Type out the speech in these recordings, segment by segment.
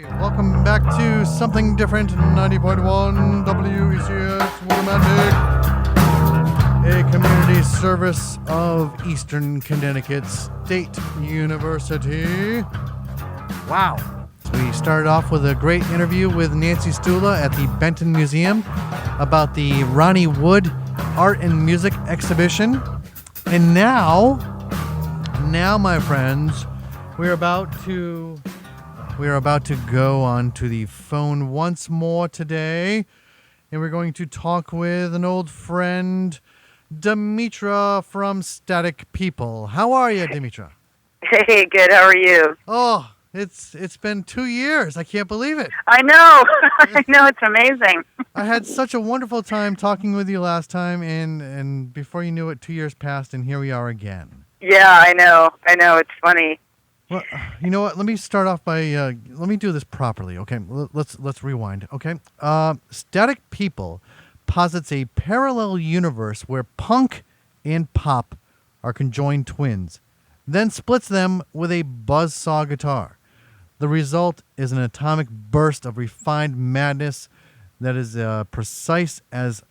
Welcome back to Something Different, 90.1 WECS Willimantic, a community service of Eastern Connecticut State University. Wow. We started off with a great interview with Nancy Stula at the Benton Museum about the Ronnie Wood Art and Music Exhibition. And now, my friends, we're about to go on to the phone once more today, and we're going to talk with an old friend, Dmitra from Static People. How are you, Dmitra? Hey, good. How are you? Oh, it's been 2 years. I can't believe it. I know. I know. It's amazing. I had such a wonderful time talking with you last time, and before you knew it, 2 years passed, and here we are again. Yeah, I know. It's funny. Well, you know what? Let me start off by let me do this properly. Okay, let's rewind. Okay, Static People posits a parallel universe where punk and pop are conjoined twins, then splits them with a buzzsaw guitar. The result is an atomic burst of refined madness that is precise as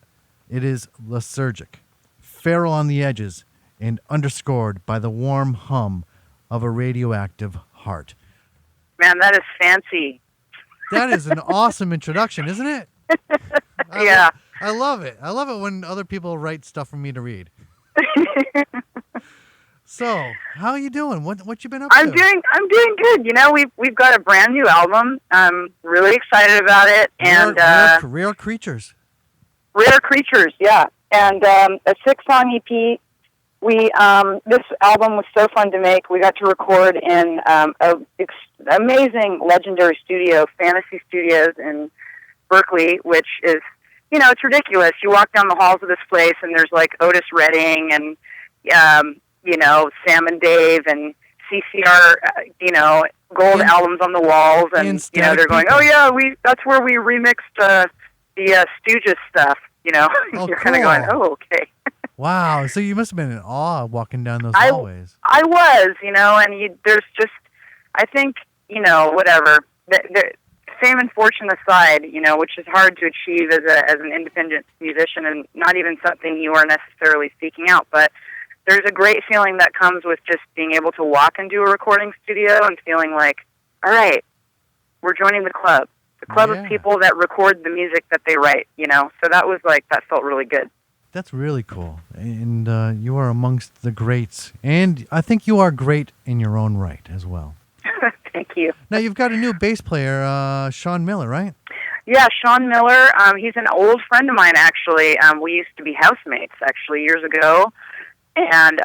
it is lysergic, feral on the edges, and underscored by the warm hum of a radioactive heart. Man, that is fancy. That is an awesome introduction, isn't it? Yeah. I love it. I love it when other people write stuff for me to read. So, how are you doing? What you been up to? I'm doing good. You know, we've got a brand new album. I'm really excited about it. Rare Creatures. Rare Creatures, yeah. And a 6-song EP. This album was so fun to make. We got to record in amazing, legendary studio, Fantasy Studios in Berkeley, which is, you know, it's ridiculous. You walk down the halls of this place, and there's like Otis Redding and, you know, Sam and Dave and CCR, you know, gold albums on the walls, and you know, they're going, oh yeah, that's where we remixed the Stooges stuff. You know, you're kind of going, oh okay. Wow, so you must have been in awe walking down those hallways. I was, you know, and there's just, I think, you know, whatever, the fame and fortune aside, you know, which is hard to achieve as an independent musician and not even something you are necessarily seeking out, but there's a great feeling that comes with just being able to walk into a recording studio and feeling like, all right, we're joining the club of people that record the music that they write, you know, so that felt really good. That's really cool, and you are amongst the greats, and I think you are great in your own right as well. Thank you. Now, you've got a new bass player, Sean Miller, right? Yeah, Sean Miller. He's an old friend of mine, actually. We used to be housemates, actually, years ago, and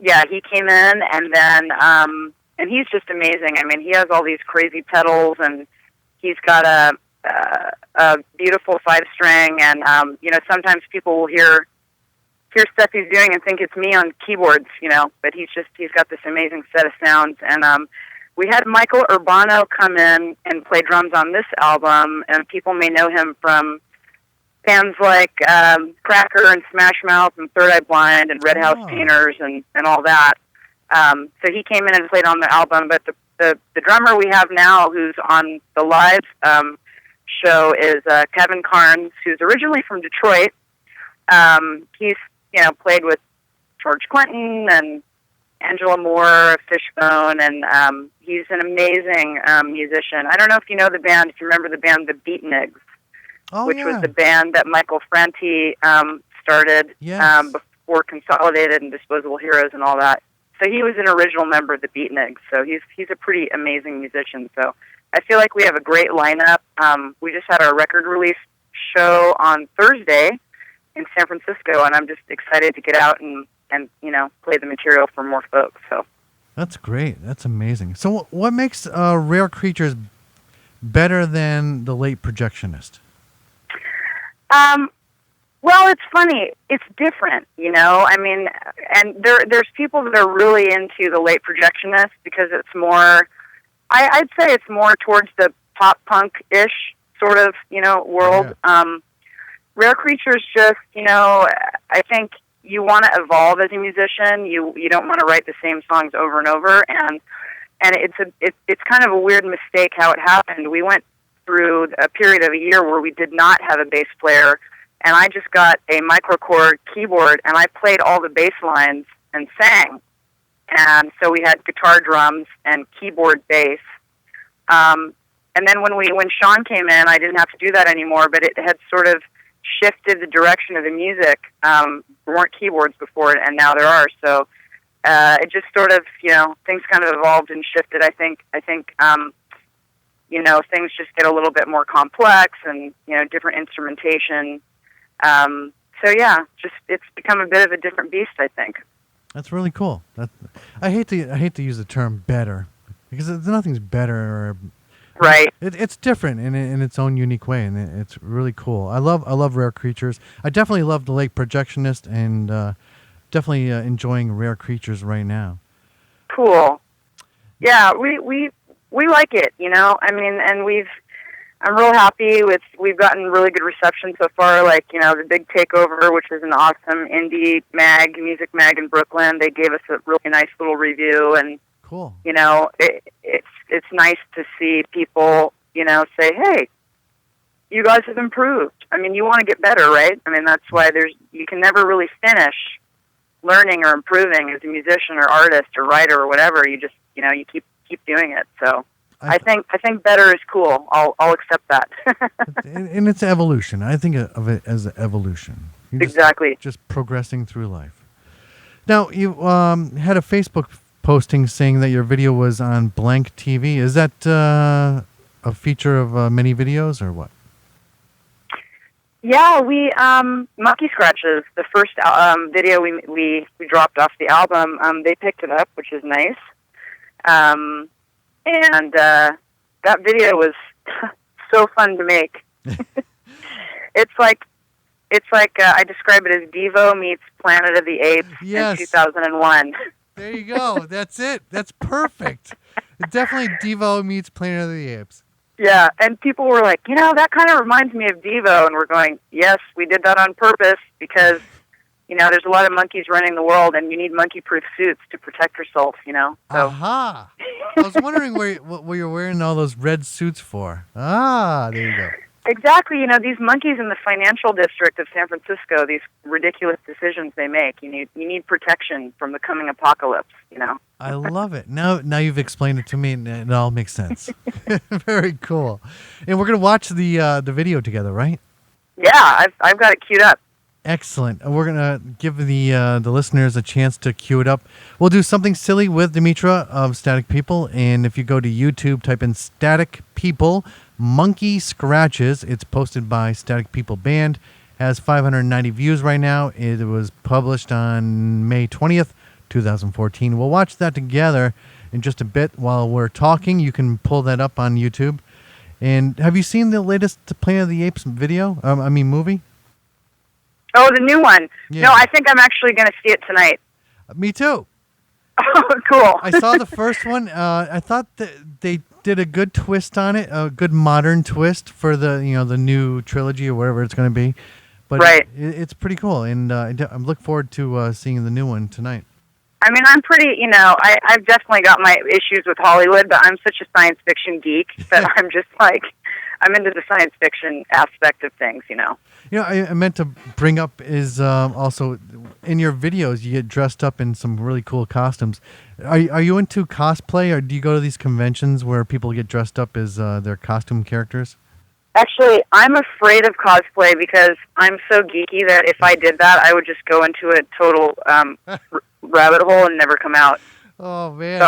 yeah, he came in, and then and he's just amazing. I mean, he has all these crazy pedals, and he's got a beautiful 5-string, and you know, sometimes people will hear stuff he's doing and think it's me on keyboards, you know, but he's got this amazing set of sounds. And we had Michael Urbano come in and play drums on this album, and people may know him from bands like Cracker and Smash Mouth and Third Eye Blind and Red House Painters and all that. So he came in and played on the album, but the drummer we have now who's on the live show is Kevin Karns, who's originally from Detroit. He's, you know, played with George Clinton and Angela Moore, Fishbone, and he's an amazing musician. I don't know if you know the band, if you remember the band The Beatniks, which was the band that Michael Franti started before Consolidated and Disposable Heroes and all that. So he was an original member of the Beatniks, so he's a pretty amazing musician. So I feel like we have a great lineup. We just had our record release show on Thursday in San Francisco, and I'm just excited to get out and you know, play the material for more folks. So that's great. That's amazing. So what makes Rare Creatures better than The Late Projectionist? Well, it's funny. It's different, you know. I mean, and there's people that are really into The Late Projectionist because it's more, I'd say it's more towards the pop punk-ish sort of, you know, world. Yeah. Rare Creatures just, you know, I think you want to evolve as a musician. You don't want to write the same songs over and over. And and it's kind of a weird mistake how it happened. We went through a period of a year where we did not have a bass player, and I just got a microKORG keyboard, and I played all the bass lines and sang. And so we had guitar, drums, and keyboard bass. And then when Sean came in, I didn't have to do that anymore, but it had sort of shifted the direction of the music. There weren't keyboards before, and now there are. So it just sort of, things kind of evolved and shifted. I think things just get a little bit more complex and, different instrumentation. So yeah, it's become a bit of a different beast, I think. That's really cool. I hate to use the term better, because nothing's better. Right. It's different in its own unique way, and it's really cool. I love Rare Creatures. I definitely love the Lake Projectionist, and definitely enjoying Rare Creatures right now. Cool. Yeah, we like it, I mean, and I'm real happy we've gotten really good reception so far, like, the Big Takeover, which is an awesome indie music mag in Brooklyn. They gave us a really nice little review, and cool. It's nice to see people, say, hey, you guys have improved. I mean, you want to get better, right? I mean, that's why you can never really finish learning or improving as a musician or artist or writer or whatever. You just, you keep doing it. So I think better is cool. I'll accept that. And it's evolution. I think of it as evolution. Exactly. Just progressing through life. Now, you had a Facebook posting saying that your video was on Blank TV. Is that a feature of many videos or what? Yeah, we Monkey Scratches, the first video we dropped off the album. They picked it up, which is nice. And that video was so fun to make. It's like I describe it as Devo meets Planet of the Apes in 2001. There you go. That's it. That's perfect. Definitely Devo meets Planet of the Apes. Yeah, and people were like, that kind of reminds me of Devo, and we're going, yes, we did that on purpose because, there's a lot of monkeys running the world, and you need monkey-proof suits to protect yourself, So. Aha! I was wondering what you're wearing all those red suits for. Ah, there you go. Exactly. These monkeys in the financial district of San Francisco, these ridiculous decisions they make. You need protection from the coming apocalypse, I love it. Now you've explained it to me, and it all makes sense. Very cool. And we're going to watch the video together, right? Yeah, I've got it queued up. Excellent. We're going to give the listeners a chance to cue it up. We'll do something silly with Dmitra of Static People, and if you go to YouTube, type in Static People Monkey Scratches. It's posted by Static People Band. Has 590 views right now. It was published on May 20th, 2014. We'll watch that together in just a bit while we're talking. You can pull that up on YouTube. And have you seen the latest Planet of the Apes video? Movie? Oh, the new one. Yeah. No, I think I'm actually going to see it tonight. Me too. Oh, cool. I saw the first one. I thought that they did a good twist on it, a good modern twist for the the new trilogy or whatever it's going to be. But right. It's pretty cool, and I'm looking forward to seeing the new one tonight. I mean, I'm pretty, I've definitely got my issues with Hollywood, but I'm such a science fiction geek that I'm just like, I'm into the science fiction aspect of things, I meant to bring up is also in your videos you get dressed up in some really cool costumes. Are you into cosplay, or do you go to these conventions where people get dressed up as their costume characters? Actually, I'm afraid of cosplay because I'm so geeky that if I did that, I would just go into a total rabbit hole and never come out. Oh man! So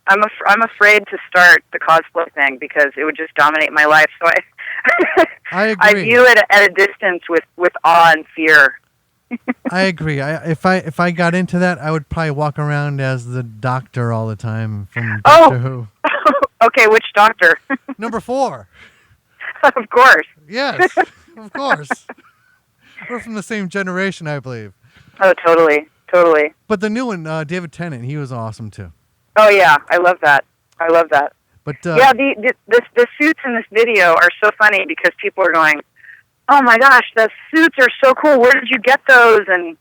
I'm afraid to start the cosplay thing because it would just dominate my life. So I agree. I view it at a distance with awe and fear. I agree. If I got into that, I would probably walk around as the Doctor all the time from Doctor Who. Okay, which Doctor? Number 4. Of course. Yes, of course. We're from the same generation, I believe. Oh, totally. But the new one, David Tennant, he was awesome too. Oh yeah, I love that. But yeah, the suits in this video are so funny because people are going, "Oh my gosh, the suits are so cool. Where did you get those?" And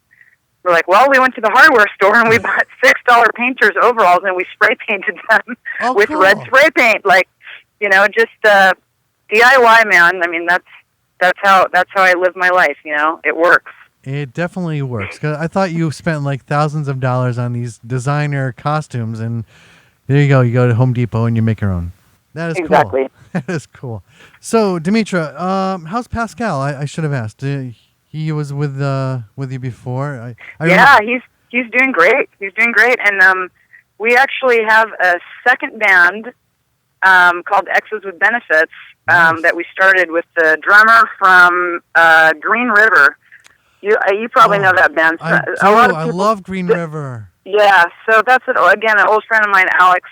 we're like, well, we went to the hardware store and we bought $6 painter's overalls and we spray painted them with cool. red spray paint. Like, just DIY, man. I mean, that's how I live my life. It works. It definitely works. 'Cause I thought you spent like thousands of dollars on these designer costumes, and there you go. You go to Home Depot and you make your own. That is exactly. Cool. That is cool. So, Dmitra, how's Pascal? I should have asked. He was with you before. He's doing great. He's doing great, and we actually have a second band called X's with Benefits that we started with the drummer from Green River. You probably know that band. I do. I love Green River. Yeah, so that's an old friend of mine, Alex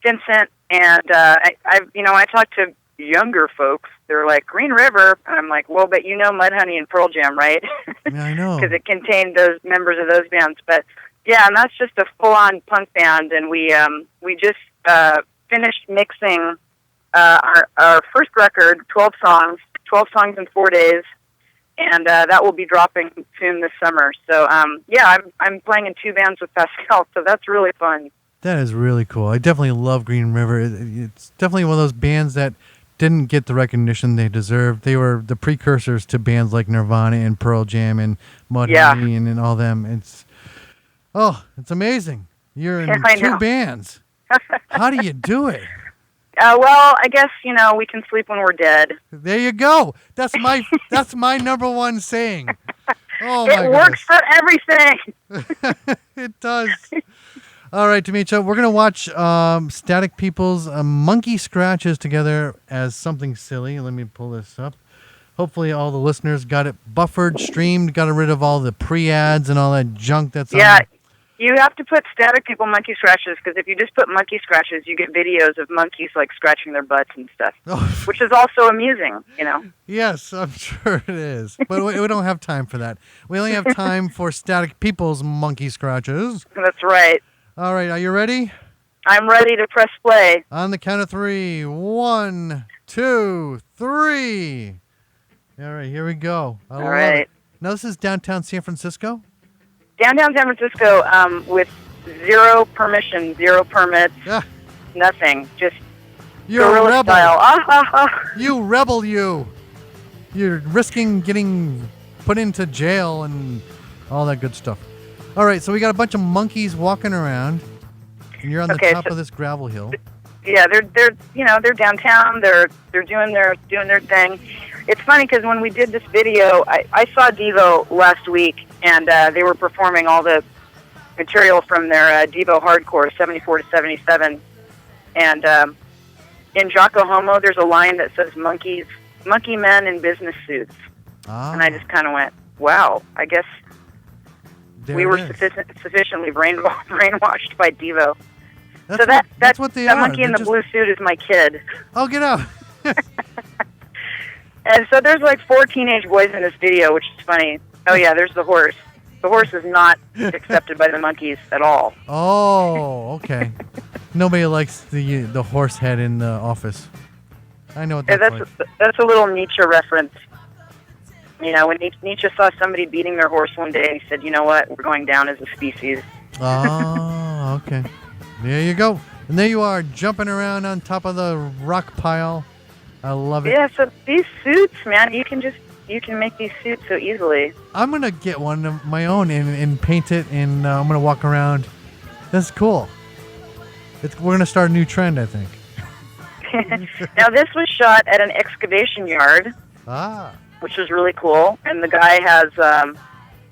Vincent, and I talk to younger folks. They're like, Green River. I'm like, well, but Mudhoney and Pearl Jam, right? Yeah, I know. Because it contained those members of those bands. But yeah, and that's just a full-on punk band, and we just finished mixing our first record, 12 songs in 4 days. And that will be dropping soon this summer. So, I'm playing in 2 bands with Pascal, so that's really fun. That is really cool. I definitely love Green River. It's definitely one of those bands that didn't get the recognition they deserved. They were the precursors to bands like Nirvana and Pearl Jam and Mudhoney and all them. It's amazing. You're in 2 bands. How do you do it? Well, I guess, we can sleep when we're dead. There you go. That's my number one saying. Oh, it works for everything. It does. All right, Dmitra, we're going to watch Static People's Monkey Scratches together as something silly. Let me pull this up. Hopefully all the listeners got it buffered, streamed, got rid of all the pre-ads and all that junk that's on. You have to put Static People Monkey Scratches, because if you just put Monkey Scratches, you get videos of monkeys, like, scratching their butts and stuff, which is also amusing, Yes, I'm sure it is. But we don't have time for that. We only have time for Static People's Monkey Scratches. That's right. All right, are you ready? I'm ready to press play. On the count of 3. 1, 2, 3. All right, here we go. All right. Now, this is downtown San Francisco? Downtown San Francisco, with zero permission, zero permits, nothing. Just You're a rebel. Style. You rebel, you. You're risking getting put into jail and all that good stuff. All right, so we got a bunch of monkeys walking around, and you're on the top of this gravel hill. Yeah, they're downtown. They're doing their thing. It's funny because when we did this video, I saw Devo last week, and they were performing all the material from their Devo Hardcore 74 to 77. And in Jocko Homo, there's a line that says monkey men in business suits. And I just kind of went, wow, I guess we were sufficiently brainwashed by Devo. That's what they are. That monkey in the blue suit is my kid. Oh, get out. And so there's like 4 teenage boys in this video, which is funny. Oh, yeah, there's the horse. The horse is not accepted by the monkeys at all. Oh, okay. Nobody likes the horse head in the office. I know what that's like. That's a little Nietzsche reference. When Nietzsche saw somebody beating their horse one day, he said, you know what, we're going down as a species. Oh, okay. There you go. And there you are, jumping around on top of the rock pile. I love it. Yeah, so these suits, man, you can make these suits so easily. I'm going to get one of my own and paint it, and I'm going to walk around. That's cool. We're going to start a new trend, I think. Now, this was shot at an excavation yard, which was really cool. And the guy has,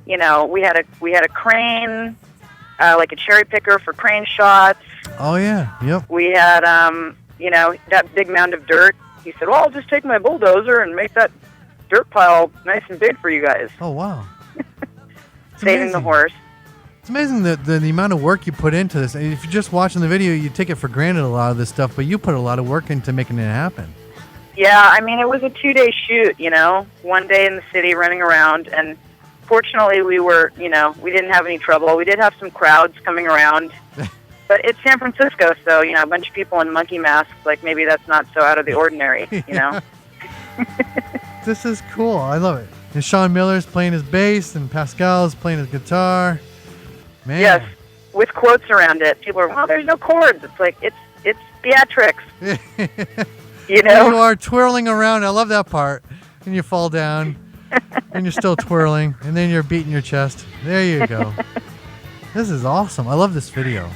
we had a crane, like a cherry picker for crane shots. Oh, yeah. Yep. We had, that big mound of dirt. He said, well, I'll just take my bulldozer and make that dirt pile nice and big for you guys. Oh, wow. Saving the horse. It's amazing the amount of work you put into this. If you're just watching the video, you take it for granted, a lot of this stuff, but you put a lot of work into making it happen. Yeah, I mean, it was a 2-day shoot, 1 day in the city running around, and fortunately we didn't have any trouble. We did have some crowds coming around. But it's San Francisco, so, a bunch of people in monkey masks, like, maybe that's not so out of the ordinary, This is cool. I love it. And Sean Miller's playing his bass, and Pascal's playing his guitar. Man. Yes, with quotes around it. People are, well, there's no chords. It's like, it's theatrics. You know? You are twirling around. I love that part. And you fall down, and you're still twirling, and then you're beating your chest. There you go. This is awesome. I love this video.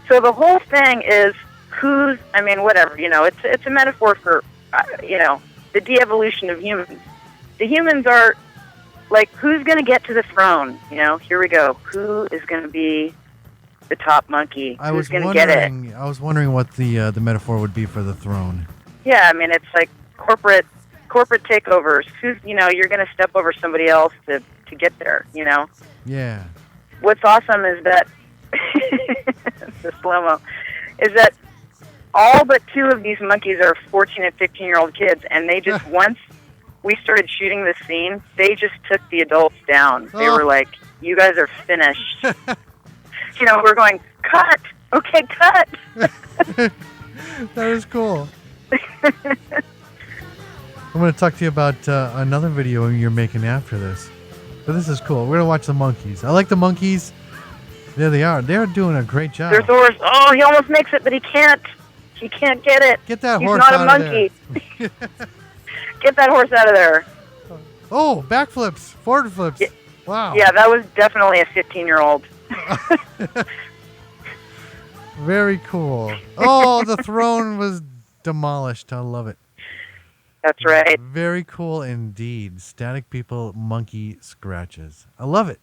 So the whole thing is whatever, it's a metaphor for, the de-evolution of humans. The humans are like, who's going to get to the throne? Here we go. Who is going to be the top monkey? Who's going to get it? I was wondering what the metaphor would be for the throne. Yeah, it's like corporate takeovers. You're going to step over somebody else to get there, Yeah. What's awesome is that, the slow-mo, is that all but 2 of these monkeys are 14 and 15-year-old kids, and they just, once we started shooting this scene, they just took the adults down. They were like, you guys are finished. We're going, cut! Okay, cut! That is cool. I'm going to talk to you about another video you're making after this. But this is cool. We're going to watch the monkeys. I like the monkeys. There they are. They're doing a great job. There's horse. Oh, he almost makes it, but he can't. He can't get it. Get that He's horse not out a of monkey. there. Get that horse out of there. Oh, backflips. Forward flips. Yeah. Wow. Yeah, that was definitely a 15-year-old. Very cool. Oh, the throne was demolished. I love it. That's right. Very cool indeed. Static People monkey scratches. I love it.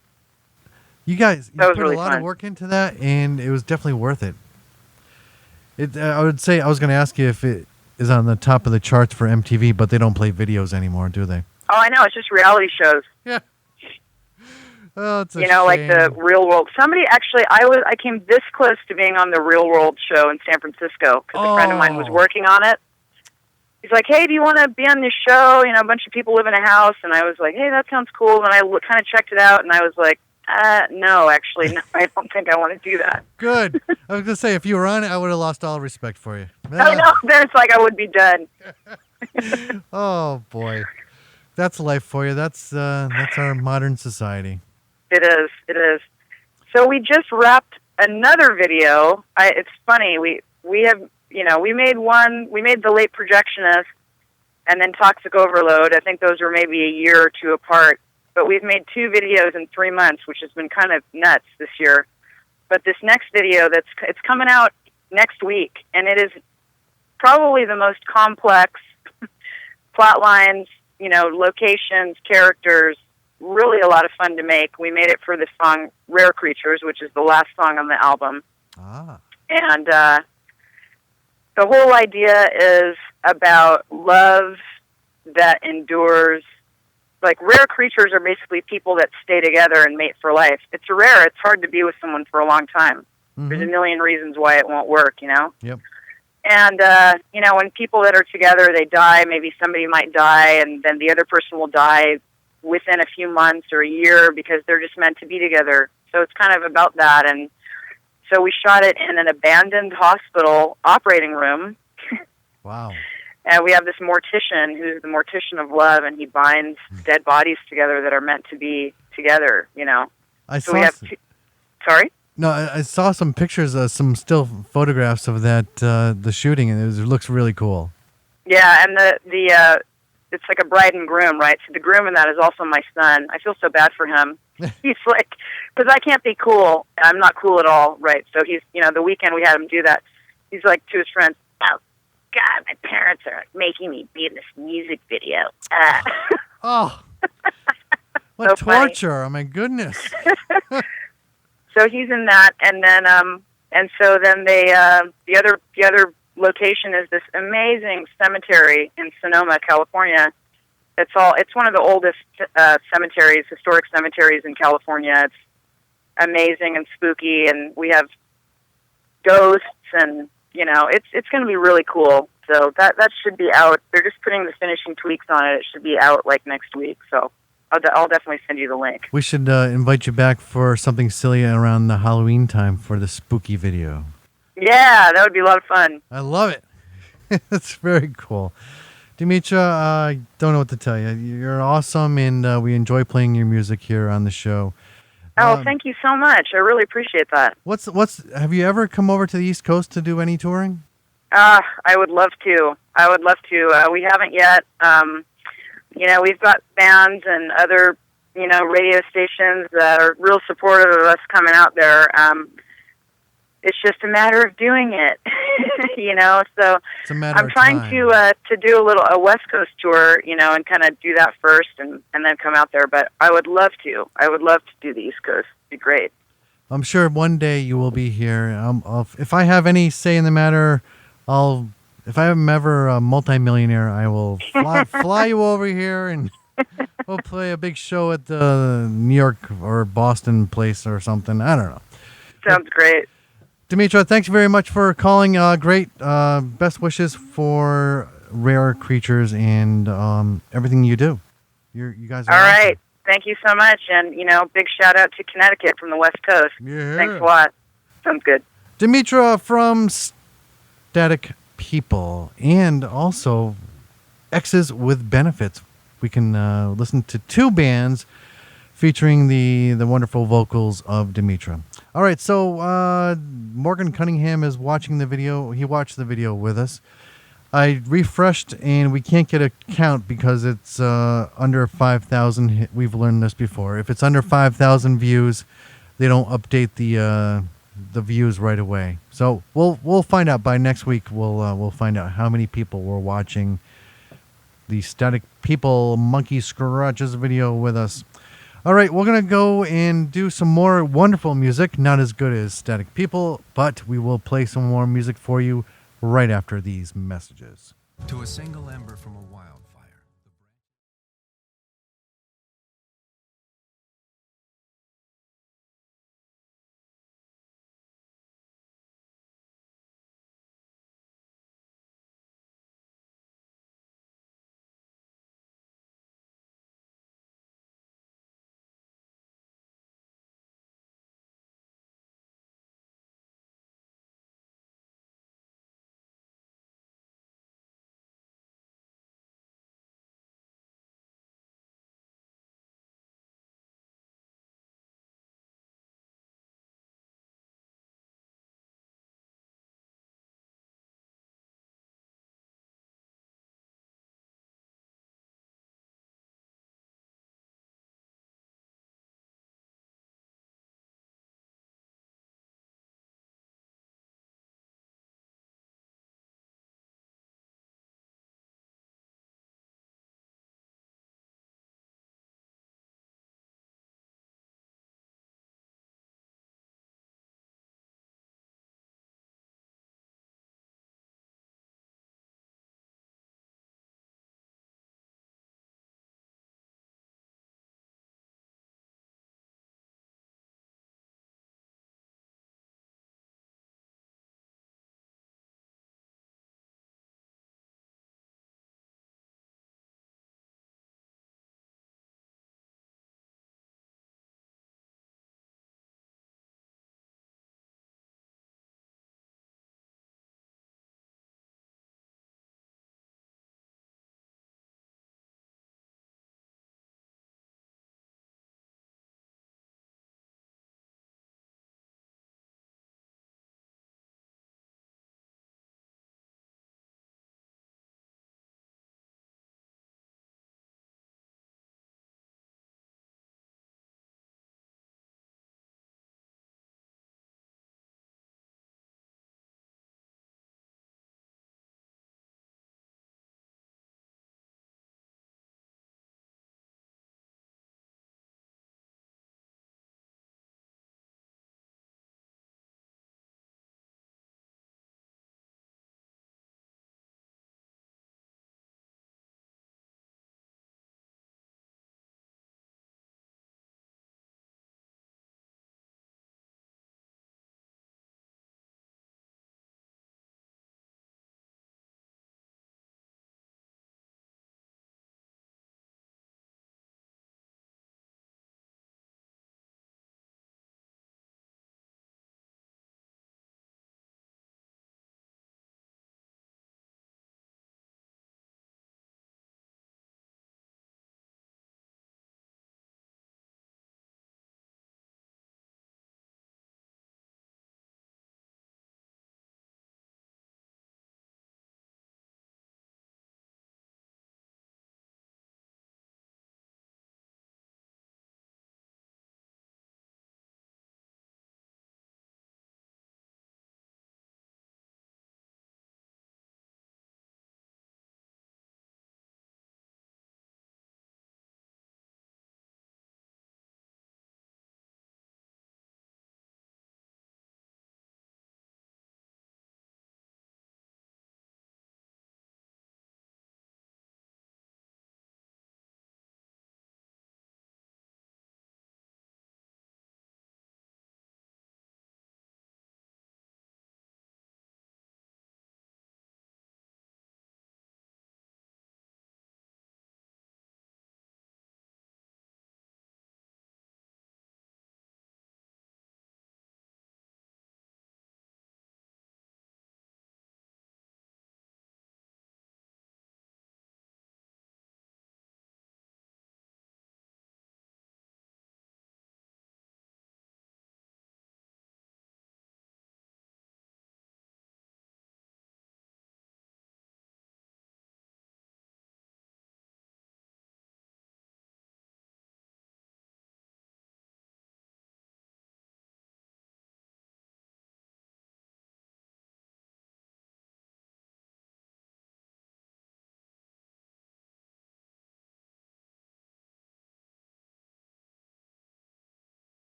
You guys put really a lot fun. of work into that, and it was definitely worth it. I would say, I was going to ask you if it is on the top of the charts for MTV, but they don't play videos anymore, do they? Oh, I know. It's just reality shows. Yeah. Oh, it's a like shame. the Real World. Somebody actually, I came this close to being on the Real World show in San Francisco because a friend of mine was working on it. He's like, hey, do you want to be on this show? A bunch of people live in a house. And I was like, hey, that sounds cool. And I kind of checked it out, and I was like, no, actually, no, I don't think I want to do that. Good. I was going to say, if you were on it, I would have lost all respect for you. I know. Then it's like I would be done. Oh, boy. That's life for you. That's our modern society. It is. It is. So we just wrapped another video. It's funny. We have, we made one. We made The Late Projectionist and then Toxic Overload. I think those were maybe a year or 2 apart. But we've made 2 videos in 3 months, which has been kind of nuts this year. But this next video, it's coming out next week, and it is probably the most complex plot lines, locations, characters, really a lot of fun to make. We made it for the song Rare Creatures, which is the last song on the album. Ah. And the whole idea is about love that endures. Like, rare creatures are basically people that stay together and mate for life. It's rare. It's hard to be with someone for a long time. Mm-hmm. There's a million reasons why it won't work, Yep. And, when people that are together, they die, maybe somebody might die, and then the other person will die within a few months or a year because they're just meant to be together. So it's kind of about that. And so we shot it in an abandoned hospital operating room. Wow. And we have this mortician who's the mortician of love, and he binds dead bodies together that are meant to be together, Sorry? No, I saw some pictures, some still photographs of that, the shooting, and it looks really cool. Yeah, and the it's like a bride and groom, right? So the groom in that is also my son. I feel so bad for him. He's like, because I can't be cool. I'm not cool at all, right? So he's, the weekend we had him do that. He's like to his friends, oh, God, my parents are making me be in this music video. Oh, what so torture! Funny. Oh my goodness. So he's in that, and then the other location is this amazing cemetery in Sonoma, California. It's one of the oldest historic cemeteries in California. It's amazing and spooky, and we have ghosts, and it's going to be really cool. So that should be out. They're just putting the finishing tweaks on it. It should be out like next week. So I'll definitely send you the link. We should invite you back for something silly around the Halloween time for the spooky video. Yeah, that would be a lot of fun. I love it. It's very cool. Dmitra, I don't know what to tell you. You're awesome, and we enjoy playing your music here on the show. Oh, thank you so much. I really appreciate that. Have you ever come over to the East Coast to do any touring? I would love to. We haven't yet. We've got bands and other, radio stations that are real supportive of us coming out there. It's just a matter of doing it, So It's a matter I'm trying to do a West Coast tour, and kind of do that first, and then come out there. But I would love to. I would love to do the East Coast. It'd be great. I'm sure one day you will be here. If I have any say in the matter, if I'm ever a multimillionaire, I will fly you over here, and we'll play a big show at the New York or Boston place or something. I don't know. Sounds great. Dmitra, thanks very much for calling. Great. Best wishes for Rare Creatures and everything you do. You guys are all awesome. right. Thank you so much. And, big shout out to Connecticut from the West Coast. Yeah. Thanks a lot. Sounds good. Dmitra from Static People and also X's with Benefits. We can listen to two bands featuring the wonderful vocals of Dmitra. All right, so Morgan Cunningham is watching the video. He watched the video with us. I refreshed, and we can't get a count because it's under 5,000. We've learned this before. If it's under 5,000 views, they don't update the views right away. So we'll find out by next week. We'll find out how many people were watching the Static People Monkey Scratches video with us. All right, we're going to go and do some more wonderful music. Not as good as Static People, but we will play some more music for you right after these messages. To a single ember from a wildfire.